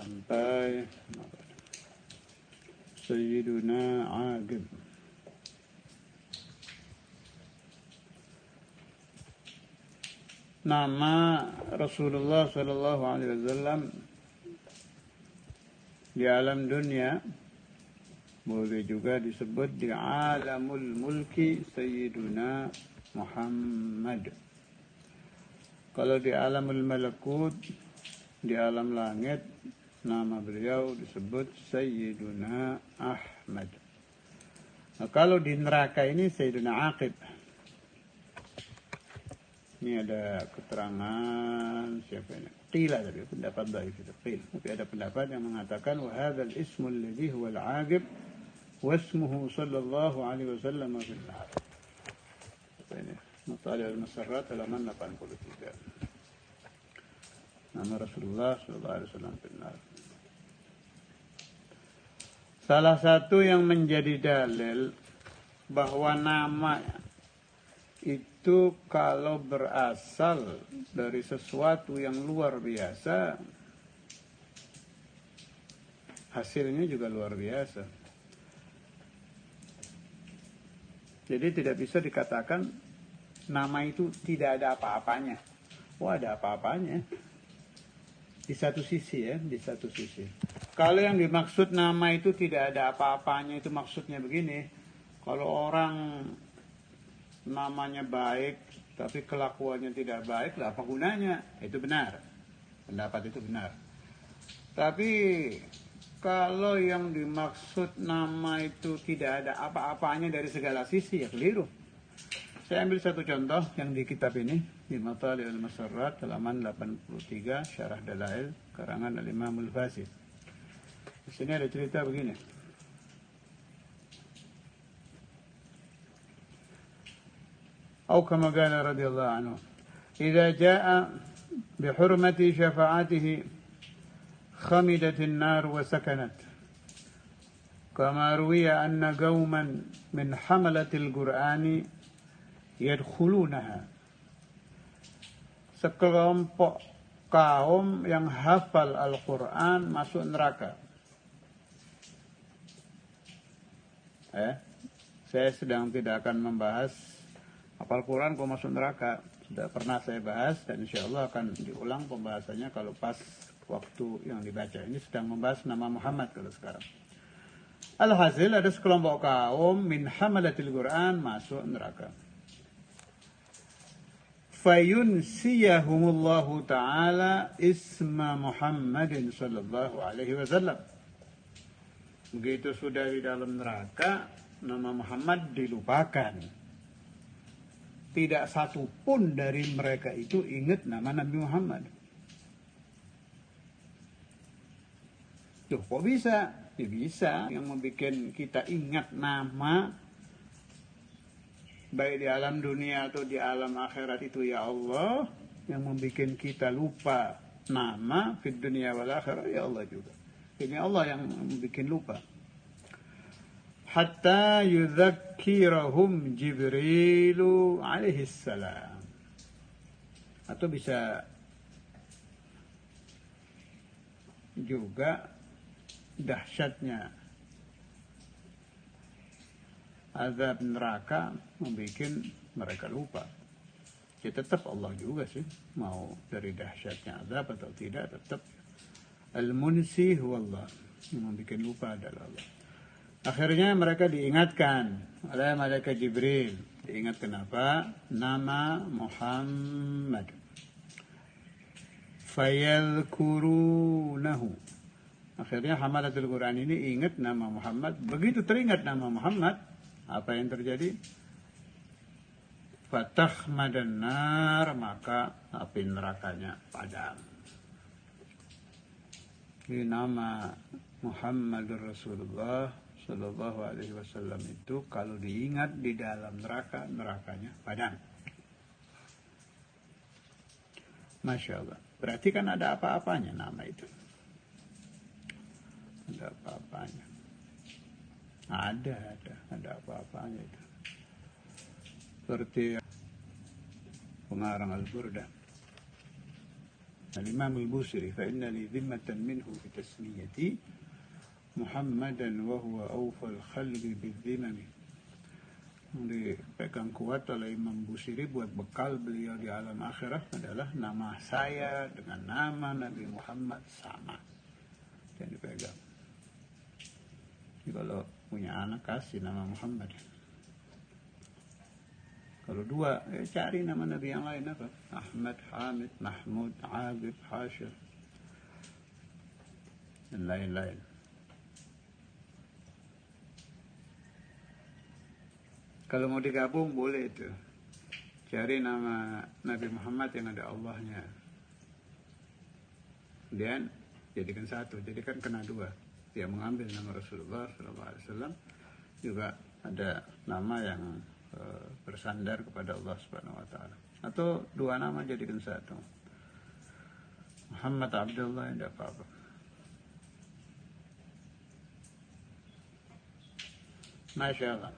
sampai Sayyiduna Aqib. Nama Rasulullah sallallahu alaihi wasallam di alam dunia boleh juga disebut di alamul mulki Sayyiduna Muhammad. Kalau di alamul malakut, di alam langit, nama beliau disebut Sayyiduna Ahmad. Nah, kalau di neraka ini Sayyiduna Aqib. Ini ada keterangan siapa ini? Qila tadi pendapat dhaif itu qil. Tapi ada pendapat yang mengatakan wa hadzal ismu alladhi huwa al-Aqib wa ismuhu sallallahu alaihi wasallam fil nar. Ini Matalih al-Masarrat halaman 83. Nama Rasulullah sallallahu alaihi wasallam fil nar. Salah satu yang menjadi dalil bahwa nama itu kalau berasal dari sesuatu yang luar biasa, hasilnya juga luar biasa. Jadi tidak bisa dikatakan nama itu tidak ada apa-apanya. Wah, ada apa-apanya. Di satu sisi ya, di satu sisi. Kalau yang dimaksud nama itu tidak ada apa-apanya, itu maksudnya begini. Kalau orang namanya baik, tapi kelakuannya tidak baik, lah apa gunanya? Itu benar. Pendapat itu benar. Tapi kalau yang dimaksud nama itu tidak ada apa-apanya dari segala sisi, ya keliru. Saya ambil satu contoh yang di kitab ini, di Matalih al-Masarrat, halaman 83, Syarah Dalail, karangan Al-Imam Al-Fasid. Di sini ada cerita begini. أو كما قال رضي الله عنه إذا جاء بحرمة شفاعته خمدت النار وسكنت كما روي أن قوما من حملة القرآن يدخلونها. Sekelompok kaum yang hafal Al-Quran masuk neraka. Saya sedang tidak akan membahas hafal Quran kok masuk neraka. Sudah pernah saya bahas dan insya Allah akan diulang pembahasannya kalau pas waktu yang dibaca. Ini sedang membahas nama Muhammad kalau sekarang. Alhasil ada sekelompok kaum min hamalatil Quran masuk neraka. Fayunsiyahumullahu ta'ala isma Muhammadin sallallahu alaihi wasallam. Begitu sudah di dalam neraka, nama Muhammad dilupakan. Tidak satu pun dari mereka itu ingat nama Nabi Muhammad. Tuh, kok bisa? Ya bisa. Yang membuat kita ingat nama, baik di alam dunia atau di alam akhirat itu ya Allah. Yang membuat kita lupa nama di dunia wal akhirat ya Allah juga. Ini Allah yang membuat lupa. Hatta yudzakkirahum Jibrilu alaihi salam. Atau bisa juga dahsyatnya azab neraka membuat mereka lupa. Ya tetap Allah juga sih, mau dari dahsyatnya azab atau tidak, tetap Al-Munsi huwallah, yang membuat lupa adalah Allah. Akhirnya mereka diingatkan oleh malaikat Jibril. Diingat kenapa? Nama Muhammad. Fayadhkurunahu. Akhirnya hamalatul Quran ini ingat nama Muhammad. Begitu teringat nama Muhammad, apa yang terjadi? Fatahmadan nar, maka api nerakanya padam. Ini nama Muhammadur Rasulullah Sallallahu alaihi wasallam itu kalau diingat di dalam neraka, nerakanya padam. Masya Allah. Berarti kan ada apa-apanya nama itu. Ada apa-apanya. Ada apa-apanya itu. Seperti pengarang Al-Burdah. Al-Imam Al-Busiri, fa inna li dhimmatan minhu fi tasmiyati Muhammadan wa huwa awfal khalqi bidzimami. Dipegang kuat oleh Imam Busiri buat bekal beliau di alam akhirat adalah nama saya dengan nama Nabi Muhammad sama. Yang dipegang. Jadi kalau punya anak kasih nama Muhammad. Kalau dua, cari nama Nabi yang lain apa? Ahmad, Hamid, Mahmud, Agib, Hashir, dan lain-lain. Kalau mau digabung boleh itu. Cari nama Nabi Muhammad yang ada Allahnya. Kemudian jadikan satu, jadikan kena dua. Dia mengambil nama Rasulullah SAW juga ada nama yang bersandar kepada Allah Subhanahu Wa Taala. Atau dua nama jadikan satu. Muhammad Abdullah tidak apa-apa. Masya Allah.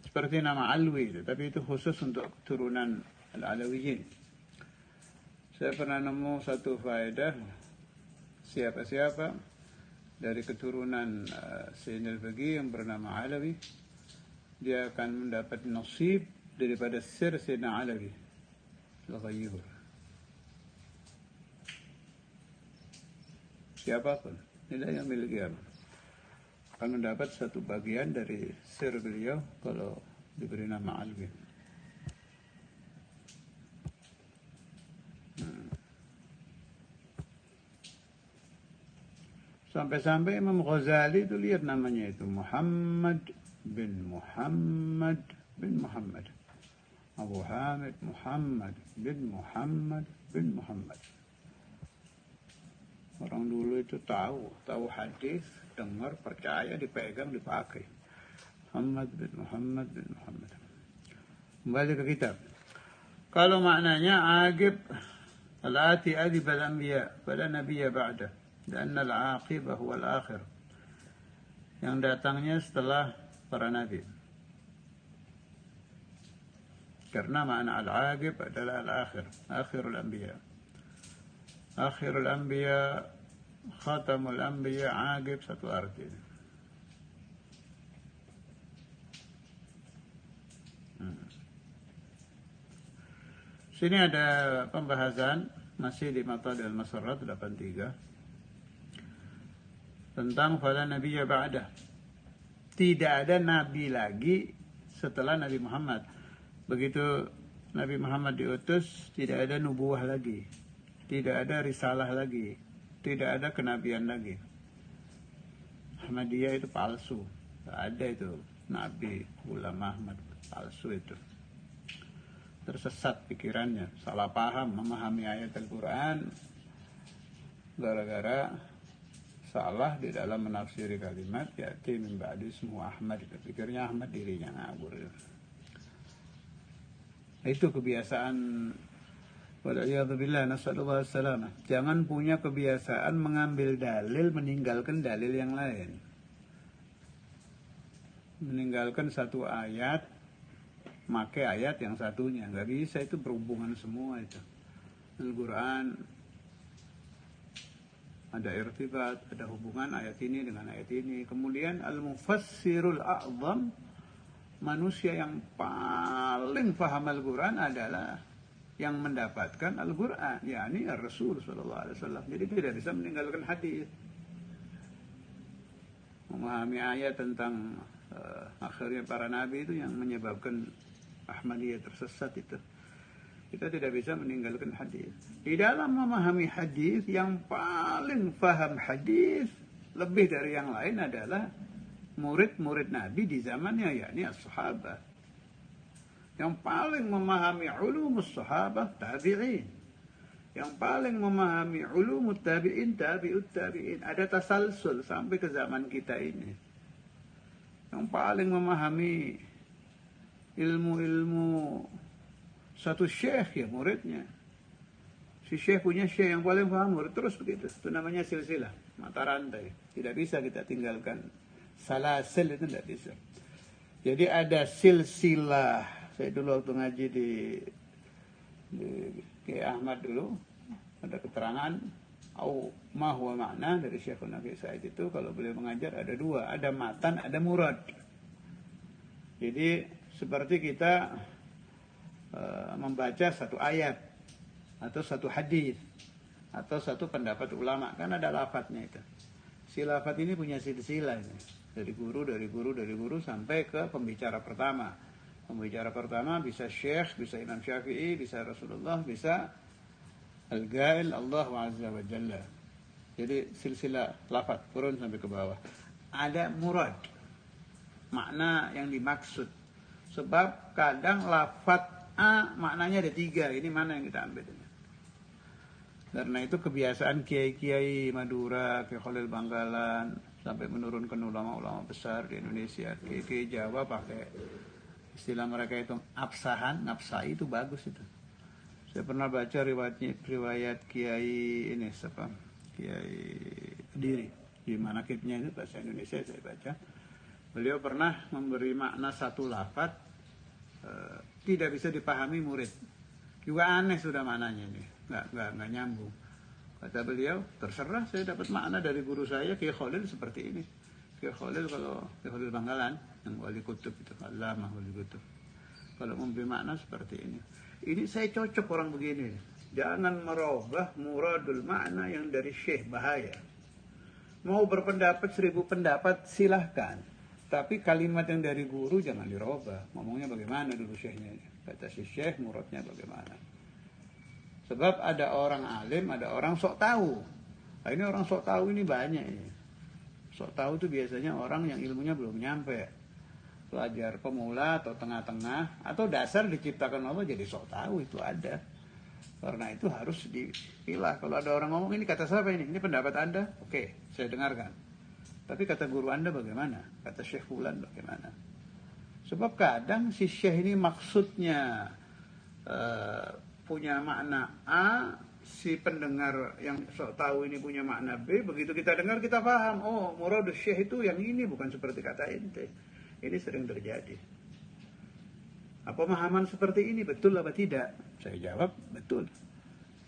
Seperti nama Alwi itu, tapi itu khusus untuk keturunan Al-Alawiyin. Saya pernah nemu satu faedah, siapa-siapa dari keturunan Sayyidina Al-Baqi yang bernama Alawi, dia akan mendapat nasib daripada sir Sayyidina Alawi Al-Ghayyur. Siapapun, tidak yang milik dia akan mendapat satu bagian dari sir beliau kalau diberi nama Alwi. Sampai-sampai Imam Ghazali itu lihat namanya itu Muhammad bin Muhammad bin Muhammad. Abu Hamid Muhammad bin Muhammad bin Muhammad. Orang dulu itu tahu hadis, dengar, percaya, dipegang, dipakai. Muhammad bin Muhammad bin Muhammad. Kembali ke kitab. Kalau maknanya agib al-ati adib al-anbiya fala nabiyya ba'dah, dan al-aqibah huwa al-akhir. Yang datangnya setelah para nabi. Karena makna al-agib adalah al-akhir, akhirul anbiya. Akhirul anbiya, khatamul anbiya, agib satu arti. Sini ada pembahasan masih di Matad al-Masarrat 83 tentang fala nabiyya ba'dah. Tidak ada nabi lagi setelah Nabi Muhammad. Begitu Nabi Muhammad diutus, tidak ada nubuwah lagi. Tidak ada risalah lagi. Tidak ada kenabian lagi. Ahmadiyah itu palsu. Tidak ada itu Nabi Ghulam Ahmad. Palsu itu. Tersesat pikirannya. Salah paham memahami ayat Al-Quran. Gara-gara salah di dalam menafsiri kalimat. Ya'ti min ba'di ismu Ahmad. Pikirnya Ahmad dirinya ngabur. Itu kebiasaan. Wala'iyadzubillah, nas'alullah as-salamah. Jangan punya kebiasaan mengambil dalil, meninggalkan dalil yang lain. Meninggalkan satu ayat, pakai ayat yang satunya. Nggak bisa, itu berhubungan semua itu. Al-Quran ada irtibat, ada hubungan ayat ini dengan ayat ini. Kemudian al-mufassirul a'zam, manusia yang paling paham Al-Quran adalah yang mendapatkan Al-Quran, yakni Rasul sallallahu alaihi wasallam. Jadi tidak bisa meninggalkan hadis. Memahami ayat tentang akhirnya para nabi itu yang menyebabkan Ahmadiyah tersesat itu. Kita tidak bisa meninggalkan hadis. Di dalam memahami hadis, yang paling paham hadis lebih dari yang lain adalah murid-murid Nabi di zamannya, yakni as-sahabat. Yang paling memahami ulumus sahabat, tabi'in. Yang paling memahami ulumut tabi'in, tabi'ut tabi'in. Ada tasalsul sampai ke zaman kita ini. Yang paling memahami ilmu-ilmu satu syekh ya muridnya. Si syekh punya syekh yang paling paham murid, terus begitu. Itu namanya silsilah, mata rantai. Tidak bisa kita tinggalkan. Salasil itu tidak bisa. Jadi ada silsilah. Saya dulu waktu ngaji di di Kiai Ahmad dulu ada keterangan au ma huwa makna dari Syekhul Nabi Said itu kalau beliau mengajar ada dua, ada matan, ada murad. Jadi seperti kita membaca satu ayat atau satu hadis atau satu pendapat ulama, kan ada lafadznya itu. Si lafadz ini punya silsilah ini. Dari guru sampai ke pembicara pertama. Pembicara pertama bisa Syekh, bisa Imam Syafi'i, bisa Rasulullah, bisa Al-Ghail Allah Azza wa Jalla. Jadi silsilah lafadz turun sampai ke bawah. Ada murad, makna yang dimaksud. Sebab kadang lafadz A maknanya ada 3. Ini mana yang kita ambil ini? Karena itu kebiasaan kiai-kiai Madura, Kiai Khalil Bangkalan, sampai menurunkan ulama-ulama besar di Indonesia. Kiai Jawa pakai istilah mereka itu absahan, nafsai itu bagus itu. Saya pernah baca riwayat Kiai ini siapa? Kiai Kediri. Di manakibnya itu bahasa Indonesia saya baca. Beliau pernah memberi makna satu lafaz tidak bisa dipahami murid. Juga aneh sudah maknanya ini. Nggak nyambung. Kata beliau, terserah saya dapat makna dari guru saya Kiai Khalil seperti ini. Kiai Khalil Kiai Khalil Bangkalan yang wali kutub itu, Allamah wali kutub. Kalau memberi makna seperti ini. Ini saya cocok orang begini. Jangan merubah muradul makna yang dari syekh, bahaya. Mau berpendapat 1000 pendapat silahkan. Tapi kalimat yang dari guru jangan dirubah. Ngomongnya bagaimana dulu syekhnya. Kata si syekh muradnya bagaimana. Sebab ada orang alim, ada orang sok tahu. Nah, ini orang sok tahu ini banyak ini. Sok tahu itu biasanya orang yang ilmunya belum nyampe. Pelajar pemula atau tengah-tengah atau dasar diciptakan Allah jadi sok tahu itu ada. Karena itu harus dipilah. Kalau ada orang ngomong ini kata siapa ini? Ini pendapat Anda? Oke, saya dengarkan. Tapi kata guru Anda bagaimana? Kata Syekh Fulan bagaimana? Sebab kadang si Syekh ini maksudnya punya makna A, si pendengar yang sok tahu ini punya makna B. Begitu kita dengar kita paham, oh muradus syekh itu yang ini, bukan seperti kata ente. Ini sering terjadi. Apa pemahaman seperti ini betul apa tidak? Saya jawab betul.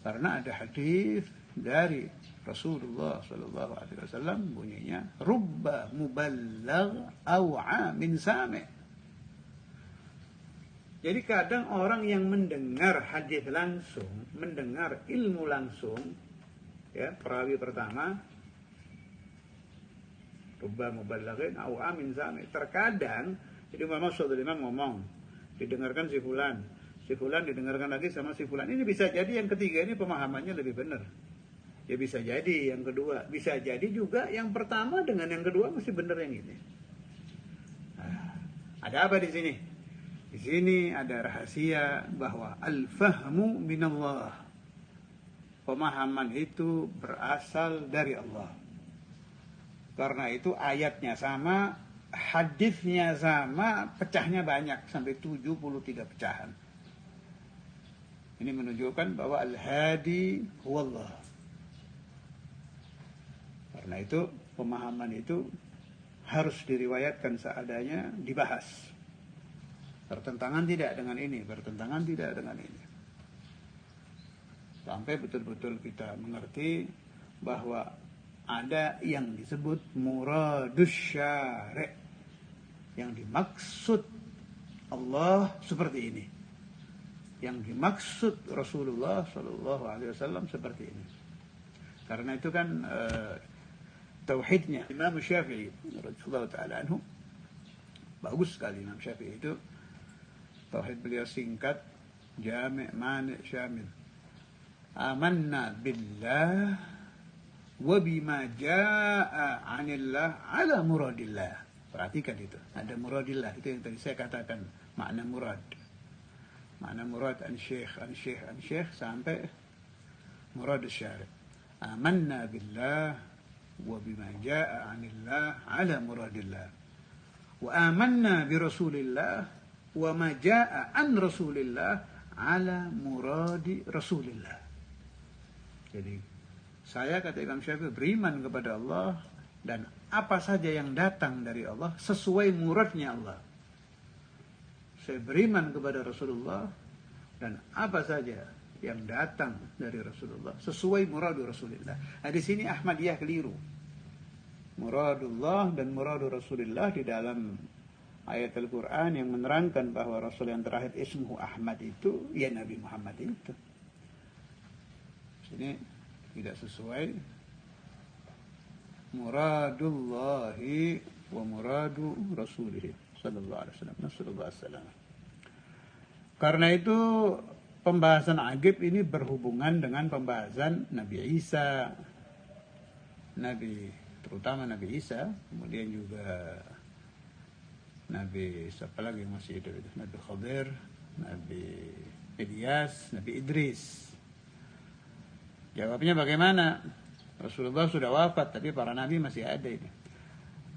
Karena ada hadis dari Rasulullah Sallallahu Alaihi Wasallam bunyinya rubba muballigh aw'a min sami'. Jadi kadang orang yang mendengar hadis langsung, mendengar ilmu langsung, ya perawi pertama, rubba muballighin au amin sami. Terkadang, jadi Muhammad SAW ngomong, didengarkan si fulan didengarkan lagi sama si fulan. Ini bisa jadi yang ketiga ini pemahamannya lebih benar. Ya bisa jadi yang kedua, bisa jadi juga yang pertama dengan yang kedua mesti benar yang ini. Nah, ada apa di sini? Di sini ada rahasia bahwa al-fahmu minallah. Pemahaman itu berasal dari Allah. Karena itu ayatnya sama, hadisnya sama, pecahnya banyak sampai 73 pecahan. Ini menunjukkan bahwa al-hadi huwallah. Karena itu pemahaman itu harus diriwayatkan seadanya, dibahas. Bertentangan tidak dengan ini, bertentangan tidak dengan ini. Sampai betul-betul kita mengerti bahwa ada yang disebut muradus syari'. Yang dimaksud Allah seperti ini. Yang dimaksud Rasulullah Sallallahu Alaihi Wasallam seperti ini. Karena itu kan tauhidnya Imam Syafi'i radhiyallahu ta'ala anhu bagus sekali. Imam Syafi'i itu tauhid beliau singkat, jami', mani', syamil. Amanna billah wa bima jaa'a 'anillah 'ala muradillah. Perhatikan itu, ada muradillah, itu yang tadi saya katakan, makna murad. Makna murad an syekh sampai murad syari'. Amanna billah wa bima jaa'a 'anillah 'ala muradillah. Wa amanna bi Rasulillah wa ma jaa'a an Rasulillah 'ala muradi Rasulillah. Jadi saya kata Imam Syafi'i beriman kepada Allah dan apa saja yang datang dari Allah sesuai muradnya Allah. Saya beriman kepada Rasulullah dan apa saja yang datang dari Rasulullah sesuai muradu Rasulullah. Nah, di sini Ahmadiyah keliru. Muradullah dan muradu Rasulullah di dalam ayat Al-Quran yang menerangkan bahwa Rasul yang terakhir ismuhu Ahmad itu ya Nabi Muhammad itu. Ini tidak sesuai muradullahi wa muradu Rasulih sallallahu alaihi wasallam. Nasallallahu alaihi wasallam. Karena itu pembahasan agib ini berhubungan dengan pembahasan Nabi Isa, terutama Nabi Isa, kemudian juga Nabi siapa lagi yang masih hidup itu? Nabi Khadir, Nabi Ilyas, Nabi Idris. Jawabnya bagaimana? Rasulullah sudah wafat, tapi para nabi masih ada ini.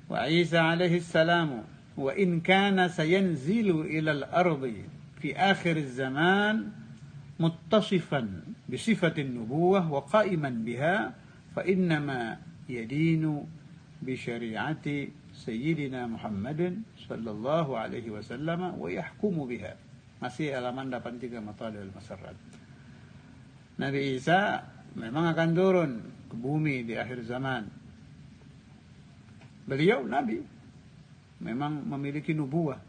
Wa Isa alaihi salamu wa in kana sayanzilu ila al-ardi fi akhir zaman muttasifan bi sifatin nubuwah wa qa'iman biha fa innama yadinu bi syari'ati sayyidina Muhammadin sallallahu alaihi wasallam wa yahkumu biha. Masih halaman 83 Matalil Masarrat. Nabi Isa memang akan turun ke bumi di akhir zaman. Beliau Nabi, memang memiliki nubuah,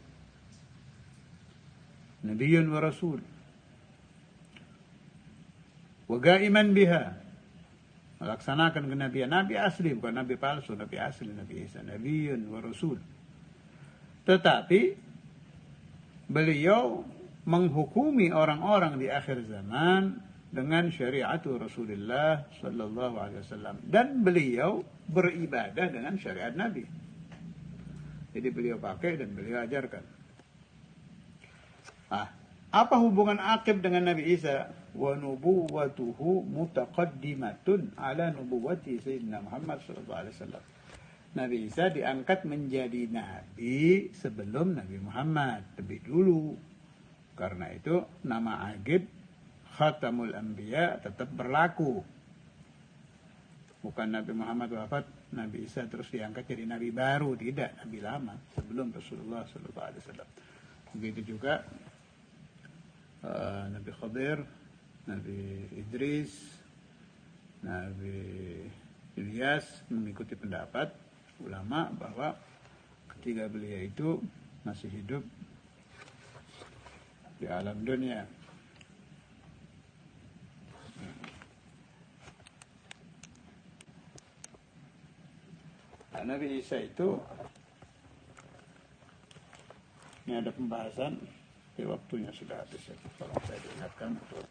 Nabiyyun wa Rasul, wa ga'iman biha, melaksanakan kenabian. Nabi asli, bukan Nabi palsu, Nabi asli, Nabi Isa, Nabiyyun wa Rasul. Tetapi beliau menghukumi orang-orang di akhir zaman dengan syariat Rasulullah sallallahu alaihi wasallam, dan beliau beribadah dengan syariat Nabi. Jadi beliau pakai dan beliau ajarkan. Apa hubungan Aqib dengan Nabi Isa? Wa nubuwwatuhu mutaqaddimatun ala nubuwwati Sayyidina Muhammad sallallahu alaihi wasallam. Nabi Isa diangkat menjadi nabi sebelum Nabi Muhammad, lebih dulu. Karena itu nama Aqib Khatamul Anbiya tetap berlaku. Bukan Nabi Muhammad wafat, Nabi Isa terus diangkat jadi Nabi baru. Tidak, Nabi lama sebelum Rasulullah SAW. Begitu juga Nabi Khadir, Nabi Idris, Nabi Ilyas mengikuti pendapat ulama bahwa ketika beliau itu masih hidup di alam dunia. Nabi Isa itu, ini ada pembahasan, tapi waktunya sudah habis ya. Tolong saya diingatkan untuk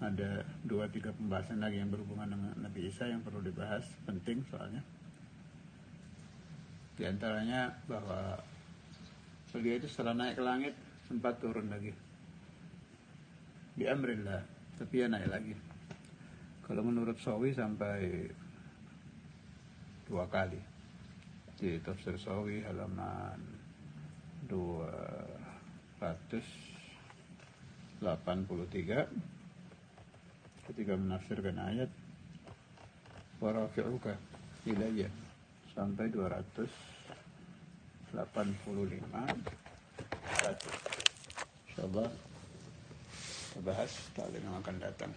ada 2-3 pembahasan lagi yang berhubungan dengan Nabi Isa yang perlu dibahas, penting soalnya. Di antaranya bahwa beliau itu setelah naik ke langit sempat turun lagi. Bi amrillah, tapi ya naik lagi. Kalau menurut Sawi sampai 2 kali. Di Tafsir Sawi halaman 283 ketika menafsirkan ayat wa rafi'uka ilayya sampai 285 insyaallah kita bahas kali yang akan datang.